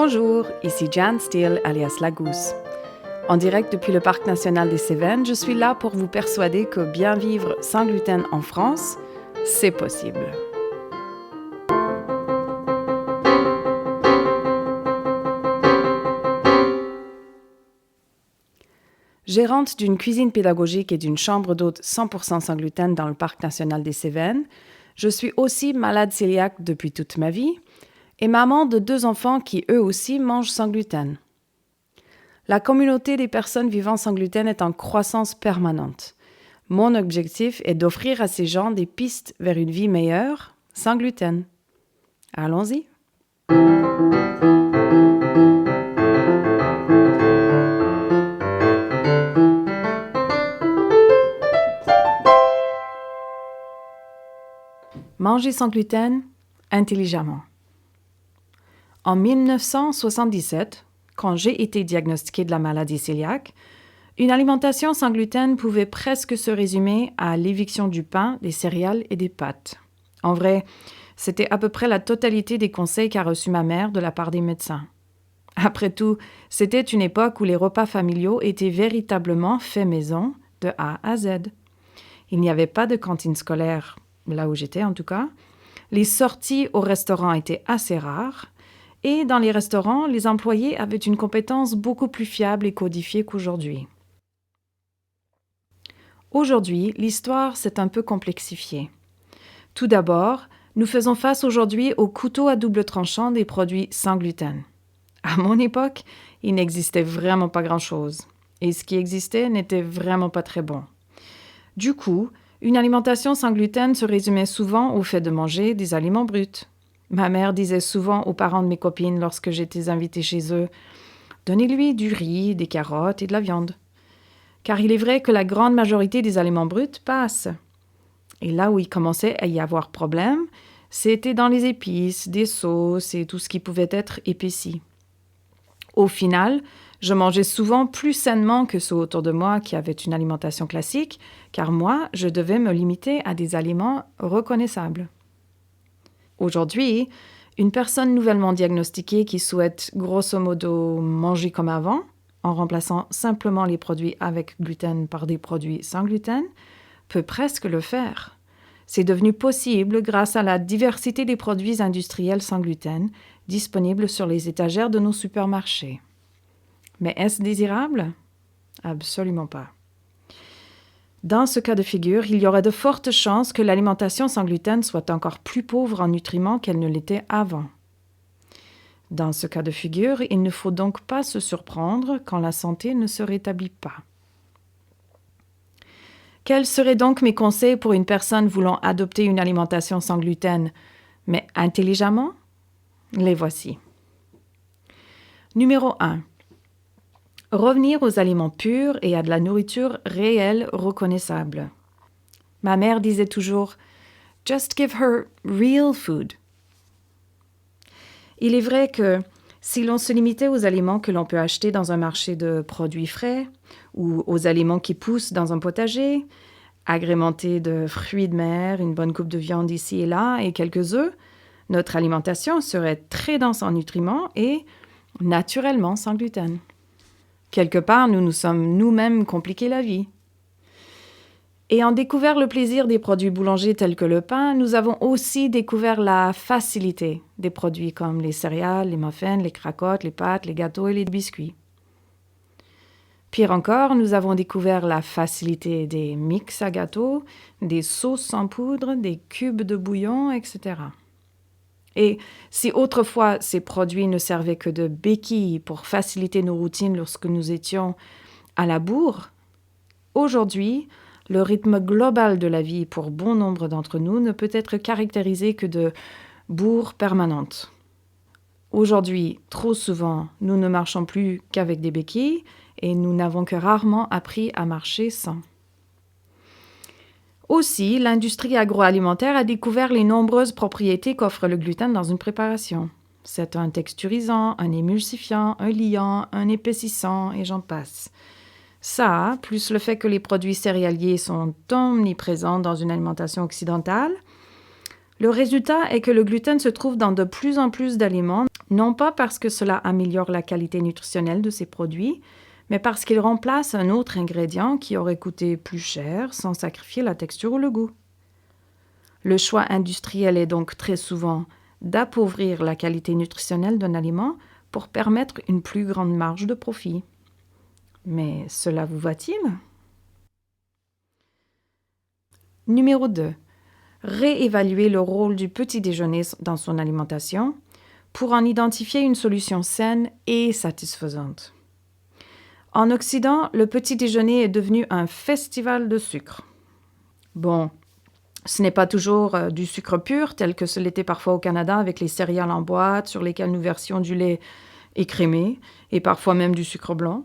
Bonjour, ici Jan Steele alias La Gousse. En direct depuis le Parc national des Cévennes, je suis là pour vous persuader que bien vivre sans gluten en France, c'est possible. Gérante d'une cuisine pédagogique et d'une chambre d'hôte 100% sans gluten dans le Parc national des Cévennes, je suis aussi malade cœliaque depuis toute ma vie et maman de 2 enfants qui eux aussi mangent sans gluten. La communauté des personnes vivant sans gluten est en croissance permanente. Mon objectif est d'offrir à ces gens des pistes vers une vie meilleure sans gluten. Allons-y! Manger sans gluten intelligemment. En 1977, quand j'ai été diagnostiquée de la maladie cœliaque, une alimentation sans gluten pouvait presque se résumer à l'éviction du pain, des céréales et des pâtes. En vrai, c'était à peu près la totalité des conseils qu'a reçus ma mère de la part des médecins. Après tout, c'était une époque où les repas familiaux étaient véritablement faits maison, de A à Z. Il n'y avait pas de cantine scolaire, là où j'étais en tout cas. Les sorties au restaurant étaient assez rares. Et dans les restaurants, les employés avaient une compétence beaucoup plus fiable et codifiée qu'aujourd'hui. Aujourd'hui, l'histoire s'est un peu complexifiée. Tout d'abord, nous faisons face aujourd'hui au couteau à double tranchant des produits sans gluten. À mon époque, il n'existait vraiment pas grand-chose. Et ce qui existait n'était vraiment pas très bon. Du coup, une alimentation sans gluten se résumait souvent au fait de manger des aliments bruts. Ma mère disait souvent aux parents de mes copines lorsque j'étais invitée chez eux « Donnez-lui du riz, des carottes et de la viande. » Car il est vrai que la grande majorité des aliments bruts passent. Et là où il commençait à y avoir problème, c'était dans les épices, des sauces et tout ce qui pouvait être épaissi. Au final, je mangeais souvent plus sainement que ceux autour de moi qui avaient une alimentation classique, car moi, je devais me limiter à des aliments reconnaissables. Aujourd'hui, une personne nouvellement diagnostiquée qui souhaite grosso modo manger comme avant, en remplaçant simplement les produits avec gluten par des produits sans gluten, peut presque le faire. C'est devenu possible grâce à la diversité des produits industriels sans gluten disponibles sur les étagères de nos supermarchés. Mais est-ce désirable? Absolument pas. Dans ce cas de figure, il y aurait de fortes chances que l'alimentation sans gluten soit encore plus pauvre en nutriments qu'elle ne l'était avant. Dans ce cas de figure, il ne faut donc pas se surprendre quand la santé ne se rétablit pas. Quels seraient donc mes conseils pour une personne voulant adopter une alimentation sans gluten, mais intelligemment? Les voici. Numéro 1. Revenir aux aliments purs et à de la nourriture réelle reconnaissable. Ma mère disait toujours « Just give her real food ». Il est vrai que si l'on se limitait aux aliments que l'on peut acheter dans un marché de produits frais ou aux aliments qui poussent dans un potager, agrémentés de fruits de mer, une bonne coupe de viande ici et là et quelques œufs, notre alimentation serait très dense en nutriments et naturellement sans gluten. Quelque part, nous nous sommes nous-mêmes compliqué la vie. Ayant découvert le plaisir des produits boulangers tels que le pain, nous avons aussi découvert la facilité des produits comme les céréales, les muffins, les cracottes, les pâtes, les gâteaux et les biscuits. Pire encore, nous avons découvert la facilité des mix à gâteaux, des sauces sans poudre, des cubes de bouillon, etc. Et si autrefois ces produits ne servaient que de béquilles pour faciliter nos routines lorsque nous étions à la bourre, aujourd'hui, le rythme global de la vie pour bon nombre d'entre nous ne peut être caractérisé que de bourre permanente. Aujourd'hui, trop souvent, nous ne marchons plus qu'avec des béquilles et nous n'avons que rarement appris à marcher sans. Aussi, l'industrie agroalimentaire a découvert les nombreuses propriétés qu'offre le gluten dans une préparation. C'est un texturisant, un émulsifiant, un liant, un épaississant, et j'en passe. Ça, plus le fait que les produits céréaliers sont omniprésents dans une alimentation occidentale, le résultat est que le gluten se trouve dans de plus en plus d'aliments, Non pas parce que cela améliore la qualité nutritionnelle de ces produits, mais parce qu'il remplace un autre ingrédient qui aurait coûté plus cher sans sacrifier la texture ou le goût. Le choix industriel est donc très souvent d'appauvrir la qualité nutritionnelle d'un aliment pour permettre une plus grande marge de profit. Mais cela vous va-t-il? Numéro 2. Réévaluer le rôle du petit déjeuner dans son alimentation pour en identifier une solution saine et satisfaisante. En Occident, le petit déjeuner est devenu un festival de sucre. Bon, ce n'est pas toujours du sucre pur, tel que ce l'était parfois au Canada avec les céréales en boîte sur lesquelles nous versions du lait écrémé et parfois même du sucre blanc.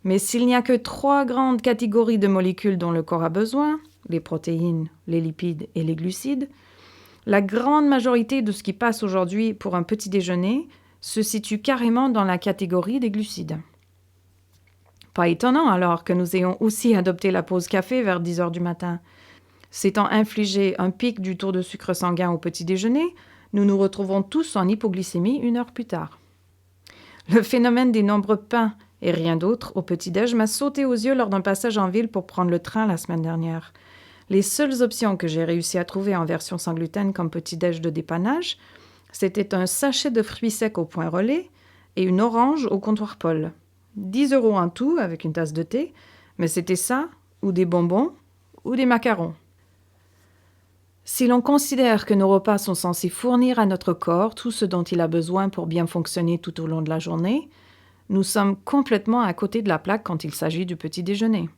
Mais s'il n'y a que 3 grandes catégories de molécules dont le corps a besoin, les protéines, les lipides et les glucides, la grande majorité de ce qui passe aujourd'hui pour un petit déjeuner se situe carrément dans la catégorie des glucides. Pas étonnant alors que nous ayons aussi adopté la pause café vers 10 heures du matin. S'étant infligé un pic du taux de sucre sanguin au petit déjeuner, nous nous retrouvons tous en hypoglycémie 1 heure plus tard. Le phénomène des nombreux pains et rien d'autre au petit-déj m'a sauté aux yeux lors d'un passage en ville pour prendre le train la semaine dernière. Les seules options que j'ai réussi à trouver en version sans gluten comme petit-déj de dépannage, c'était un sachet de fruits secs au point relais et une orange au comptoir Paul. 10 € en tout avec une tasse de thé, mais c'était ça, ou des bonbons, ou des macarons. Si l'on considère que nos repas sont censés fournir à notre corps tout ce dont il a besoin pour bien fonctionner tout au long de la journée, nous sommes complètement à côté de la plaque quand il s'agit du petit déjeuner.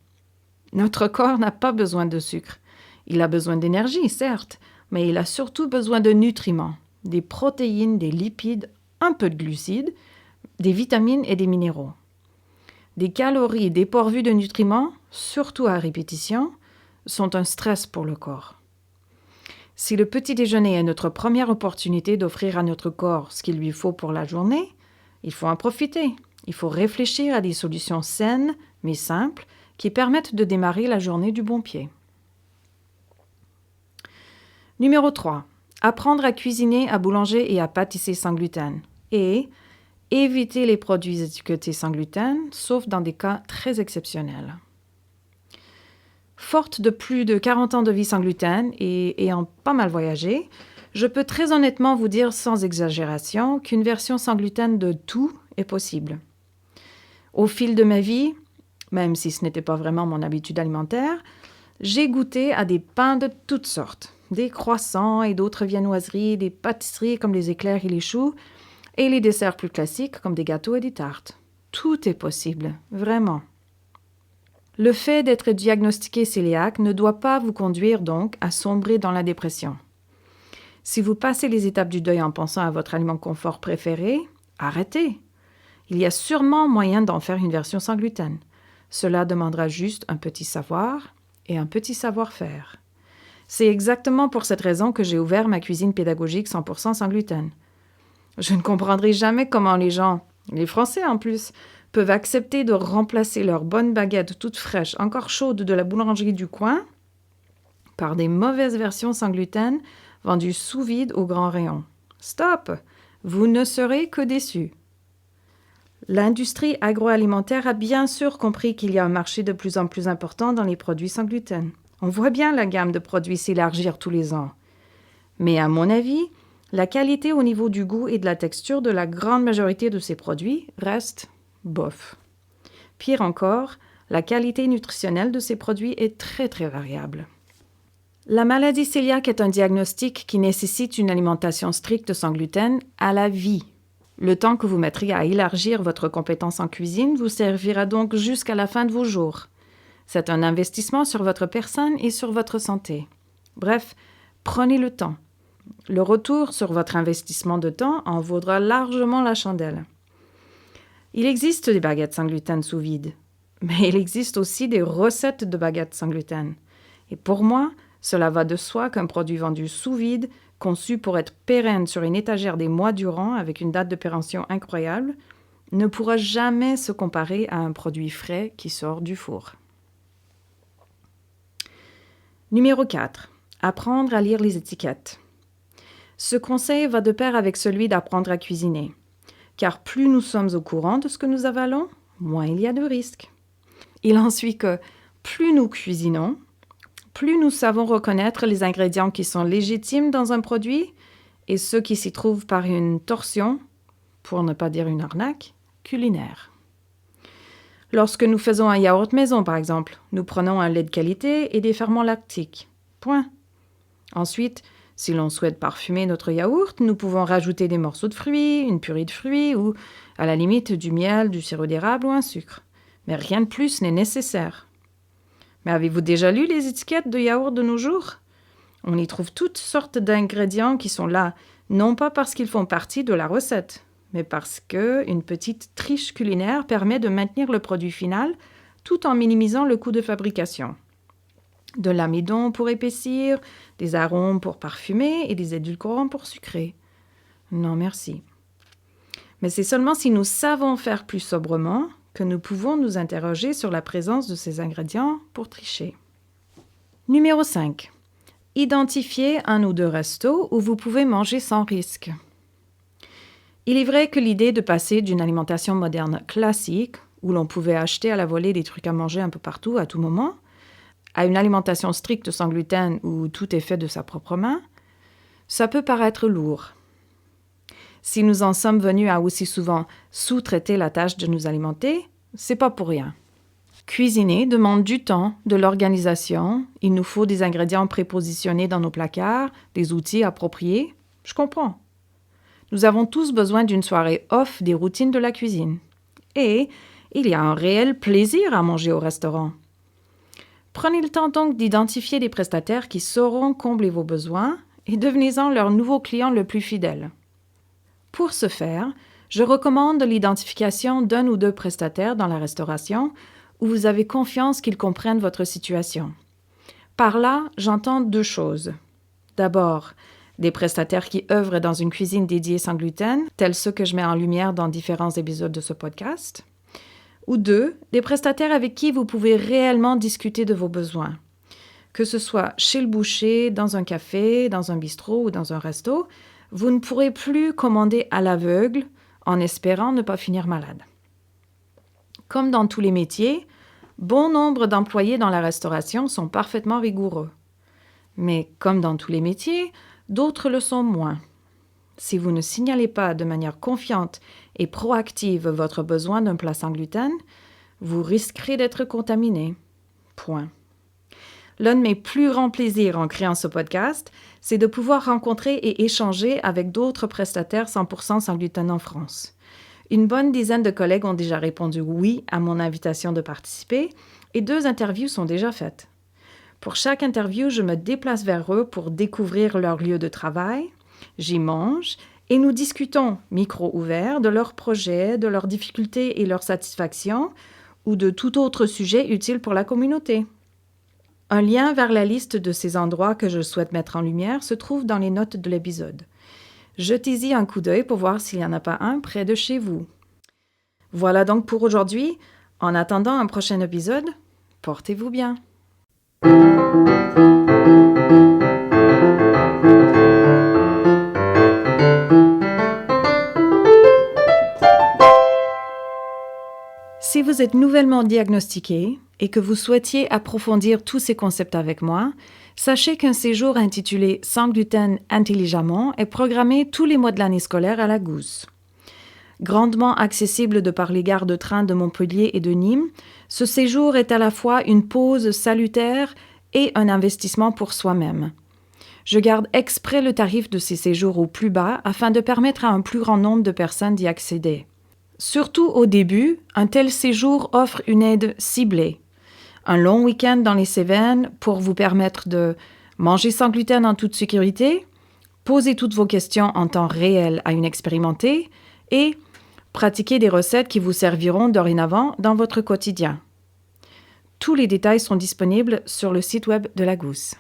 Notre corps n'a pas besoin de sucre. Il a besoin d'énergie, certes, mais il a surtout besoin de nutriments, des protéines, des lipides, un peu de glucides, des vitamines et des minéraux. Des calories dépourvues de nutriments, surtout à répétition, sont un stress pour le corps. Si le petit déjeuner est notre première opportunité d'offrir à notre corps ce qu'il lui faut pour la journée, il faut en profiter. Il faut réfléchir à des solutions saines, mais simples, qui permettent de démarrer la journée du bon pied. Numéro 3. Apprendre à cuisiner, à boulanger et à pâtisser sans gluten. Et éviter les produits étiquetés sans gluten, sauf dans des cas très exceptionnels. Forte de plus de 40 ans de vie sans gluten et ayant pas mal voyagé, je peux très honnêtement vous dire sans exagération qu'une version sans gluten de tout est possible. Au fil de ma vie, même si ce n'était pas vraiment mon habitude alimentaire, j'ai goûté à des pains de toutes sortes, des croissants et d'autres viennoiseries, des pâtisseries comme les éclairs et les choux, et les desserts plus classiques comme des gâteaux et des tartes. Tout est possible, vraiment. Le fait d'être diagnostiqué cœliaque ne doit pas vous conduire donc à sombrer dans la dépression. Si vous passez les étapes du deuil en pensant à votre aliment confort préféré, arrêtez. Il y a sûrement moyen d'en faire une version sans gluten. Cela demandera juste un petit savoir et un petit savoir-faire. C'est exactement pour cette raison que j'ai ouvert ma cuisine pédagogique 100% sans gluten. Je ne comprendrai jamais comment les gens, les Français en plus, peuvent accepter de remplacer leur bonne baguette toute fraîche, encore chaude de la boulangerie du coin, par des mauvaises versions sans gluten vendues sous vide au grand rayon. Stop! Vous ne serez que déçus. L'industrie agroalimentaire a bien sûr compris qu'il y a un marché de plus en plus important dans les produits sans gluten. On voit bien la gamme de produits s'élargir tous les ans. Mais à mon avis, la qualité au niveau du goût et de la texture de la grande majorité de ces produits reste bof. Pire encore, la qualité nutritionnelle de ces produits est très très variable. La maladie cœliaque est un diagnostic qui nécessite une alimentation stricte sans gluten à la vie. Le temps que vous mettrez à élargir votre compétence en cuisine vous servira donc jusqu'à la fin de vos jours. C'est un investissement sur votre personne et sur votre santé. Bref, prenez le temps. Le retour sur votre investissement de temps en vaudra largement la chandelle. Il existe des baguettes sans gluten sous vide, mais il existe aussi des recettes de baguettes sans gluten. Et pour moi, cela va de soi qu'un produit vendu sous vide, conçu pour être pérenne sur une étagère des mois durant avec une date de péremption incroyable, ne pourra jamais se comparer à un produit frais qui sort du four. Numéro 4. Apprendre à lire les étiquettes. Ce conseil va de pair avec celui d'apprendre à cuisiner. car plus nous sommes au courant de ce que nous avalons, moins il y a de risques. Il en suit que plus nous cuisinons, plus nous savons reconnaître les ingrédients qui sont légitimes dans un produit et ceux qui s'y trouvent par une torsion, pour ne pas dire une arnaque, culinaire. Lorsque nous faisons un yaourt maison, par exemple, nous prenons un lait de qualité et des ferments lactiques. Point. Ensuite, si l'on souhaite parfumer notre yaourt, nous pouvons rajouter des morceaux de fruits, une purée de fruits ou, à la limite, du miel, du sirop d'érable ou un sucre. Mais rien de plus n'est nécessaire. Mais avez-vous déjà lu les étiquettes de yaourt de nos jours? On y trouve toutes sortes d'ingrédients qui sont là, non pas parce qu'ils font partie de la recette, mais parce qu'une petite triche culinaire permet de maintenir le produit final tout en minimisant le coût de fabrication. De l'amidon pour épaissir, des arômes pour parfumer et des édulcorants pour sucrer. Non, merci. Mais c'est seulement si nous savons faire plus sobrement que nous pouvons nous interroger sur la présence de ces ingrédients pour tricher. Numéro 5. Identifiez un ou deux restos où vous pouvez manger sans risque. Il est vrai que l'idée de passer d'une alimentation moderne classique, où l'on pouvait acheter à la volée des trucs à manger un peu partout, à tout moment, à une alimentation stricte sans gluten où tout est fait de sa propre main, ça peut paraître lourd. Si nous en sommes venus à aussi souvent sous-traiter la tâche de nous alimenter, c'est pas pour rien. Cuisiner demande du temps, de l'organisation, il nous faut des ingrédients prépositionnés dans nos placards, des outils appropriés, je comprends. Nous avons tous besoin d'une soirée off des routines de la cuisine. Et il y a un réel plaisir à manger au restaurant. Prenez le temps donc d'identifier des prestataires qui sauront combler vos besoins et devenez-en leur nouveau client le plus fidèle. Pour ce faire, je recommande l'identification d'un ou deux prestataires dans la restauration où vous avez confiance qu'ils comprennent votre situation. Par là, j'entends deux choses. D'abord, des prestataires qui œuvrent dans une cuisine dédiée sans gluten, tels ceux que je mets en lumière dans différents épisodes de ce podcast. Ou deux, des prestataires avec qui vous pouvez réellement discuter de vos besoins. Que ce soit chez le boucher, dans un café, dans un bistrot ou dans un resto, vous ne pourrez plus commander à l'aveugle en espérant ne pas finir malade. Comme dans tous les métiers, bon nombre d'employés dans la restauration sont parfaitement rigoureux. Mais comme dans tous les métiers, d'autres le sont moins. Si vous ne signalez pas de manière confiante et proactive votre besoin d'un plat sans gluten, vous risquerez d'être contaminé. Point. L'un de mes plus grands plaisirs en créant ce podcast, c'est de pouvoir rencontrer et échanger avec d'autres prestataires 100% sans gluten en France. Une bonne dizaine de collègues ont déjà répondu oui à mon invitation de participer et 2 interviews sont déjà faites. Pour chaque interview, je me déplace vers eux pour découvrir leur lieu de travail, j'y mange et nous discutons, micro ouvert, de leurs projets, de leurs difficultés et leurs satisfactions ou de tout autre sujet utile pour la communauté. Un lien vers la liste de ces endroits que je souhaite mettre en lumière se trouve dans les notes de l'épisode. Jetez-y un coup d'œil pour voir s'il n'y en a pas un près de chez vous. Voilà donc pour aujourd'hui. En attendant un prochain épisode, portez-vous bien. Si vous êtes nouvellement diagnostiqué et que vous souhaitiez approfondir tous ces concepts avec moi, sachez qu'un séjour intitulé « Sans gluten intelligemment » est programmé tous les mois de l'année scolaire à la Gousse. Grandement accessible de par les gares de train de Montpellier et de Nîmes, ce séjour est à la fois une pause salutaire et un investissement pour soi-même. Je garde exprès le tarif de ces séjours au plus bas afin de permettre à un plus grand nombre de personnes d'y accéder. Surtout au début, un tel séjour offre une aide ciblée. Un long week-end dans les Cévennes pour vous permettre de manger sans gluten en toute sécurité, poser toutes vos questions en temps réel à une expérimentée et pratiquer des recettes qui vous serviront dorénavant dans votre quotidien. Tous les détails sont disponibles sur le site web de la Gousse.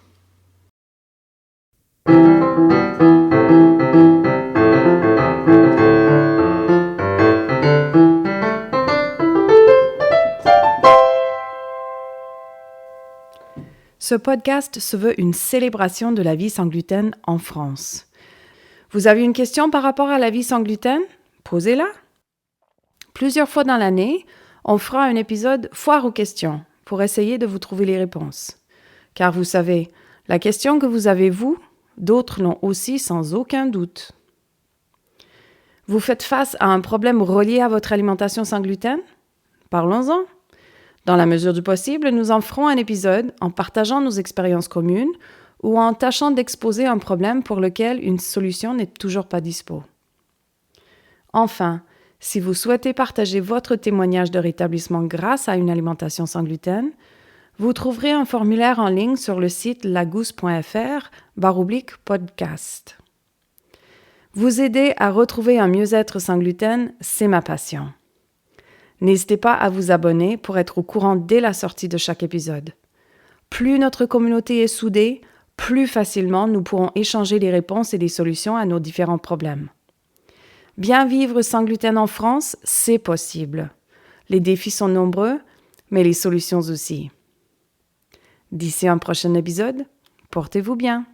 Ce podcast se veut une célébration de la vie sans gluten en France. Vous avez une question par rapport à la vie sans gluten? Posez-la. Plusieurs fois dans l'année, on fera un épisode foire aux questions pour essayer de vous trouver les réponses. Car vous savez, la question que vous avez vous, d'autres l'ont aussi sans aucun doute. Vous faites face à un problème relié à votre alimentation sans gluten? Parlons-en. Dans la mesure du possible, nous en ferons un épisode en partageant nos expériences communes ou en tâchant d'exposer un problème pour lequel une solution n'est toujours pas dispo. Enfin, si vous souhaitez partager votre témoignage de rétablissement grâce à une alimentation sans gluten, vous trouverez un formulaire en ligne sur le site lagousse.fr/podcast. Vous aider à retrouver un mieux-être sans gluten, c'est ma passion. N'hésitez pas à vous abonner pour être au courant dès la sortie de chaque épisode. Plus notre communauté est soudée, plus facilement nous pourrons échanger les réponses et les solutions à nos différents problèmes. Bien vivre sans gluten en France, c'est possible. Les défis sont nombreux, mais les solutions aussi. D'ici un prochain épisode, portez-vous bien.